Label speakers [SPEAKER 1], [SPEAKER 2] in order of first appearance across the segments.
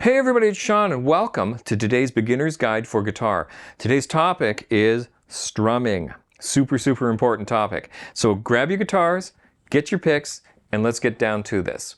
[SPEAKER 1] Hey everybody, it's Sean and welcome to today's Beginner's Guide for Guitar. Today's topic is strumming. Super important topic. So grab your guitars, get your picks, and let's get down to this.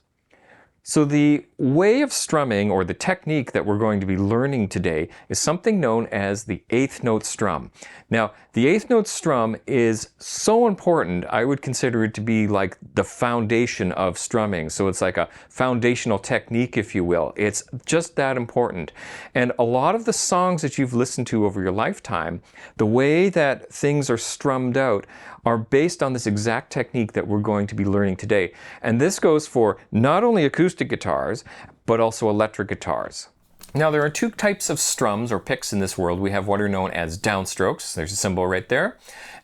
[SPEAKER 1] So the way of strumming, or the technique that we're going to be learning today, is something known as the eighth note strum. Now, the eighth note strum is so important, I would consider it to be like the foundation of strumming. So it's like a foundational technique, if you will. It's just that important. And a lot of the songs that you've listened to over your lifetime, the way that things are strummed out are based on this exact technique that we're going to be learning today. And this goes for not only acoustic guitars, but also electric guitars. Now there are two types of strums or picks in this world. We have what are known as downstrokes. There's a symbol right there.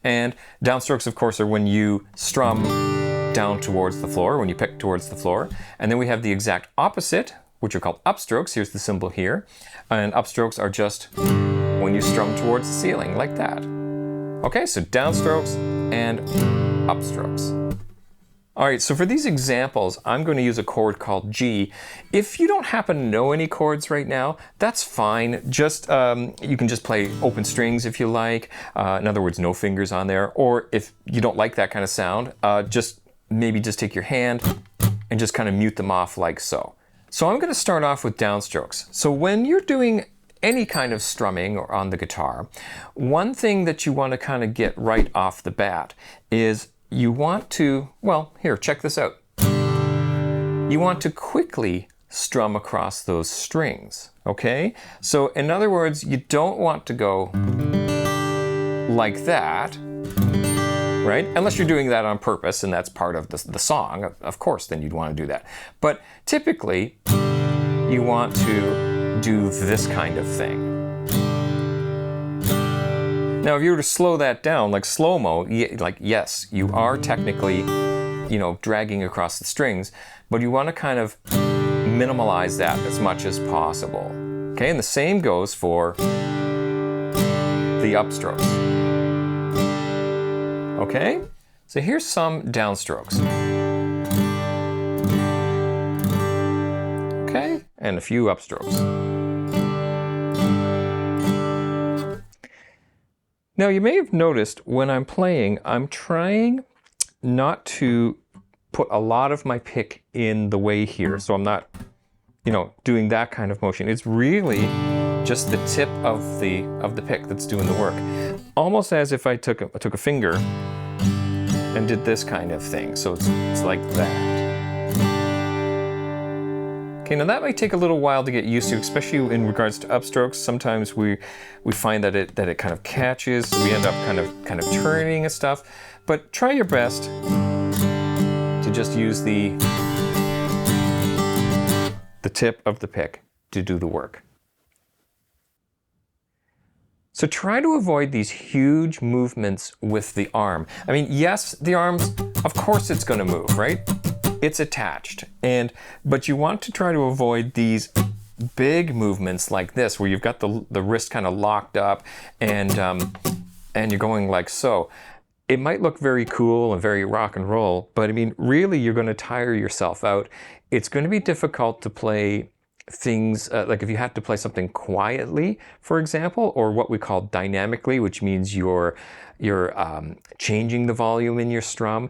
[SPEAKER 1] And downstrokes, of course, are when you strum down towards the floor, when you pick towards the floor. And then we have the exact opposite, which are called upstrokes. Here's the symbol here. And upstrokes are just when you strum towards the ceiling, like that. Okay, so downstrokes and upstrokes. All right, so for these examples, I'm going to use a chord called G. If you don't happen to know any chords right now, that's fine. Just you can just play open strings if you like. In other words, no fingers on there. Or if you don't like that kind of sound, maybe just take your hand and just kind of mute them off like so. So I'm going to start off with downstrokes. So when you're doing any kind of strumming or on the guitar, one thing that you want to kind of get right off the bat is you want to, well, here, check this out. You want to quickly strum across those strings, okay? So in other words, you don't want to go like that, right? Unless you're doing that on purpose and that's part of the song, of course, then you'd want to do that. But typically, you want to do this kind of thing. Now, if you were to slow that down, like slow-mo, yes, you are technically, dragging across the strings, but you want to kind of minimalize that as much as possible. Okay, and the same goes for the upstrokes. Okay, so here's some downstrokes. Okay, and a few upstrokes. Now you may have noticed when I'm playing, I'm trying not to put a lot of my pick in the way here. So I'm not, doing that kind of motion. It's really just the tip of the pick that's doing the work. Almost as if I took a finger and did this kind of thing. So it's like that. Okay, now that might take a little while to get used to, especially in regards to upstrokes. Sometimes we find that it kind of catches, so we end up kind of turning and stuff. But try your best to just use the tip of the pick to do the work. So try to avoid these huge movements with the arm. I mean, yes, the arms, of course it's going to move, right? It's attached, but you want to try to avoid these big movements like this, where you've got the wrist kind of locked up and you're going like so. It might look very cool and very rock and roll, but I mean, really, you're going to tire yourself out. It's going to be difficult to play things like if you had to play something quietly, for example, or what we call dynamically, which means you're changing the volume in your strum.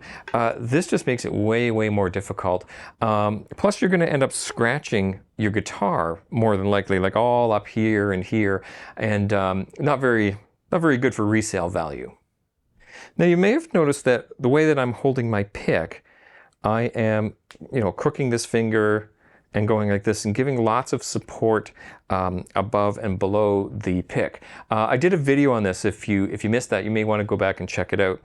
[SPEAKER 1] This just makes it way more difficult. Plus you're going to end up scratching your guitar more than likely, like all up here and here, and not very good for resale value. Now you may have noticed that the way that I'm holding my pick, I am crooking this finger and going like this and giving lots of support above and below the pick. I did a video on this. If you missed that, you may want to go back and check it out.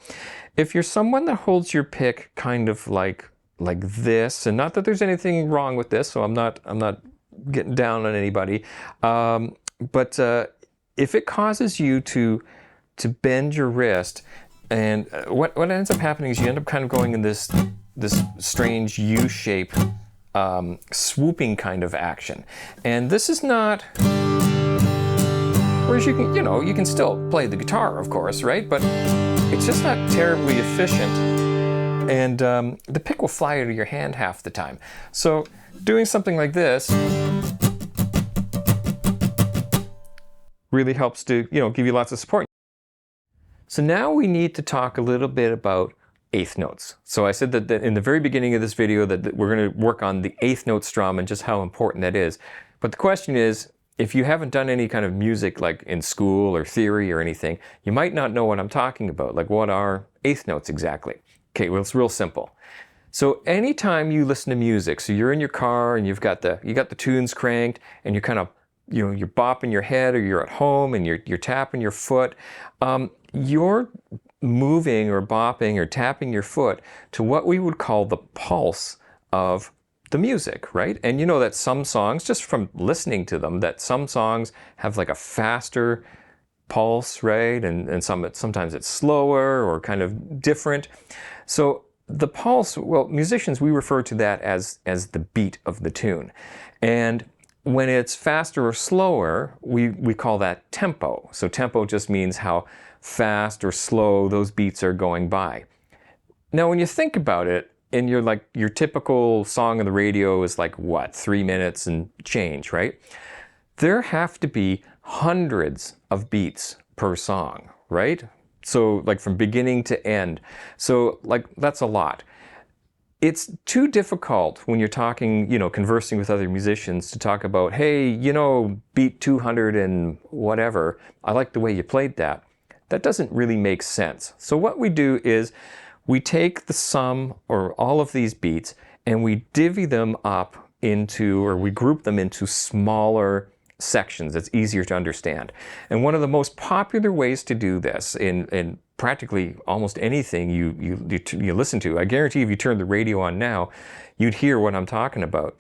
[SPEAKER 1] If you're someone that holds your pick kind of like this, and not that there's anything wrong with this, so I'm not getting down on anybody, but if it causes you to bend your wrist, and what ends up happening is you end up kind of going in this strange U shape, swooping kind of action. And this is not, whereas you can still play the guitar, of course, right? But it's just not terribly efficient. And the pick will fly out of your hand half the time. So doing something like this, really helps to, give you lots of support. So now we need to talk a little bit about eighth notes. So I said that in the very beginning of this video that we're going to work on the eighth note strum and just how important that is. But the question is, if you haven't done any kind of music like in school or theory or anything, you might not know what I'm talking about. Like, what are eighth notes exactly? Okay, well, it's real simple. So anytime you listen to music, so you're in your car and you got the tunes cranked and you're kind of, you're bopping your head, or you're at home and you're tapping your foot, you're moving or bopping or tapping your foot to what we would call the pulse of the music, right? And you know that some songs, just from listening to them, that some songs have like a faster pulse, right? And sometimes it's slower or kind of different. So the pulse, well, musicians, we refer to that as the beat of the tune. And when it's faster or slower, we call that tempo. So tempo just means how fast or slow those beats are going by. Now, when you think about it, and your typical song on the radio is like, what, 3 minutes and change, right? There have to be hundreds of beats per song, right? So like from beginning to end. So like that's a lot. It's too difficult when you're talking, conversing with other musicians to talk about, hey, beat 200 and whatever. I like the way you played that. That doesn't really make sense. So what we do is we take the sum or all of these beats and we divvy them up into, or we group them into smaller sections. It's easier to understand. And one of the most popular ways to do this in practically almost anything you listen to, I guarantee if you turn the radio on now, you'd hear what I'm talking about.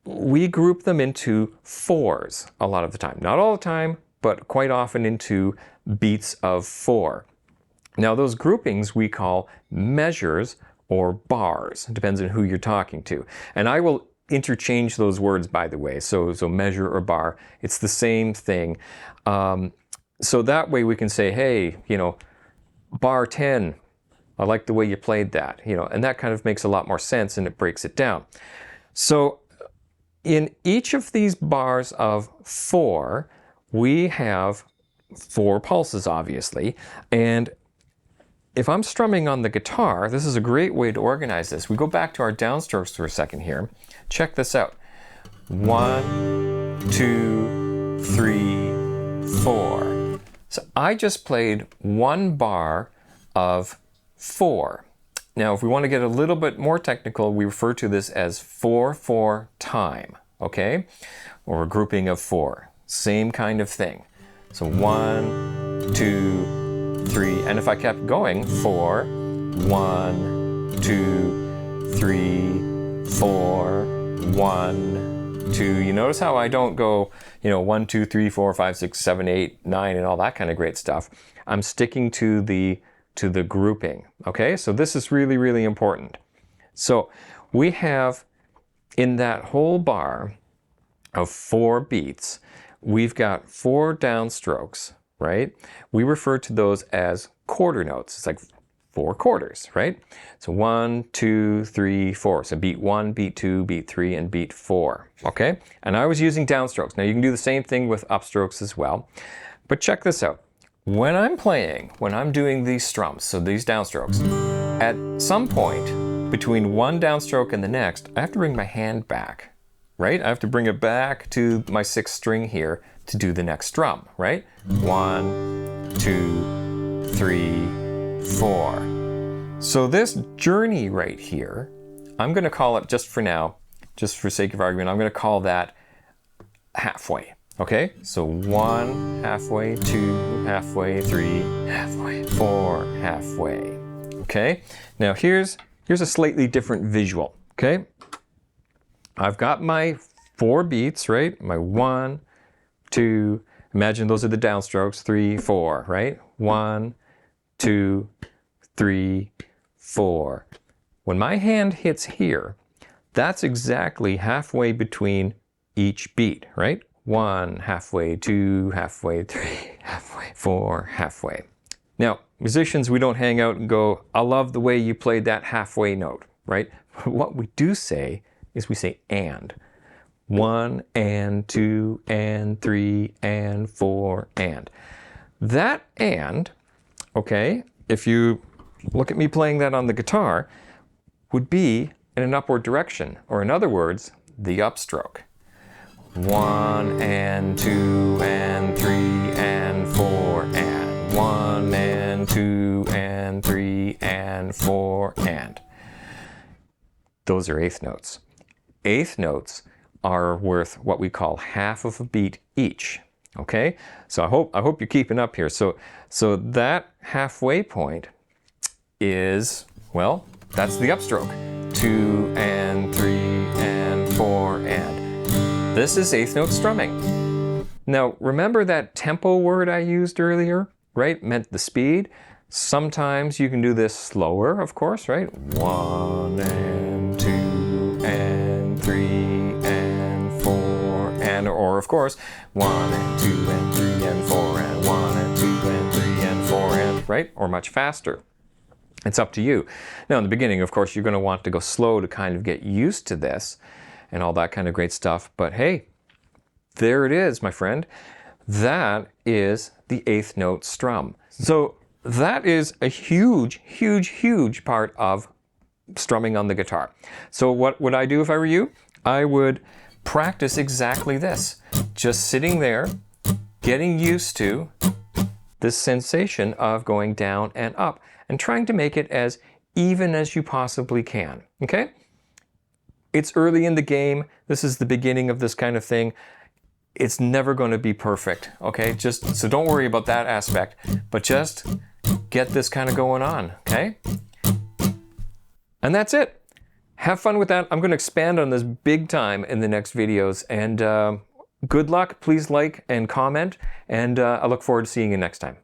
[SPEAKER 1] We group them into fours a lot of the time. Not all the time, but quite often into beats of 4. Now those groupings we call measures or bars. It depends on who you're talking to. And I will interchange those words, by the way. So measure or bar, it's the same thing. So that way we can say, hey, bar 10, I like the way you played that, and that kind of makes a lot more sense and it breaks it down. So in each of these bars of 4, we have 4 pulses, obviously. And if I'm strumming on the guitar, this is a great way to organize this. We go back to our downstrokes for a second here. Check this out. 1, 2, 3, 4. So I just played 1 bar of 4. Now, if we want to get a little bit more technical, we refer to this as 4/4 time, okay? Or a grouping of 4. Same kind of thing. So 1, 2, 3, and if I kept going, 4, 1, 2, 3, 4, 1, 2. You notice how I don't go, 1, 2, 3, 4, 5, 6, 7, 8, 9, and all that kind of great stuff. I'm sticking to the grouping, okay? So this is really, really important. So we have, in that whole bar of 4 beats, we've got 4 downstrokes, right? We refer to those as quarter notes. It's like 4 quarters, right? So 1, 2, 3, 4. So beat 1, beat 2, beat 3, and beat 4, okay? And I was using downstrokes. Now you can do the same thing with upstrokes as well. But check this out. When I'm doing these strums, so these downstrokes, at some point between one downstroke and the next, I have to bring my hand back, right? I have to bring it back to my 6th string here to do the next strum, right? 1, 2, 3, 4. So this journey right here, I'm going to call it, just for now, just for sake of argument, I'm going to call that halfway. Okay, so 1 halfway, 2 halfway, 3 halfway, 4 halfway. Okay, now here's a slightly different visual. Okay, I've got my 4 beats, right? My 1, 2, imagine those are the downstrokes, 3, 4, right? 1, 2, 3, 4. When my hand hits here, that's exactly halfway between each beat, right? 1 halfway, 2 halfway, 3 halfway, 4 halfway. Now, musicians, we don't hang out and go, I love the way you played that halfway note, right? What we do say is we say and. 1 and 2 and 3 and 4 and. That and, okay, if you look at me playing that on the guitar, would be in an upward direction, or in other words, the upstroke. 1 and 2 and 3 and 4 and 1 and 2 and 3 and 4 and. Those are eighth notes. Eighth notes are worth what we call half of a beat each. Okay? So I hope you're keeping up here. So that halfway point is, well, that's the upstroke. 2 and 3 and 4 and. This is eighth note strumming. Now, remember that tempo word I used earlier, right? Meant the speed. Sometimes you can do this slower, of course, right? 1 and 2 and 3 and 4 and, or of course, 1 and 2 and 3 and 4 and 1 and 2 and 3 and 4 and, right? Or much faster. It's up to you. Now, in the beginning, of course, you're going to want to go slow to kind of get used to this and all that kind of great stuff. But hey, there it is, my friend. That is the eighth note strum. So that is a huge, huge, huge part of strumming on the guitar. So what would I do if I were you? I would practice exactly this. Just sitting there, getting used to this sensation of going down and up and trying to make it as even as you possibly can. Okay? It's early in the game. This is the beginning of this kind of thing. It's never going to be perfect. Okay? So don't worry about that aspect, but just get this kind of going on. Okay? And that's it. Have fun with that. I'm going to expand on this big time in the next videos. And good luck. Please like and comment. And I look forward to seeing you next time.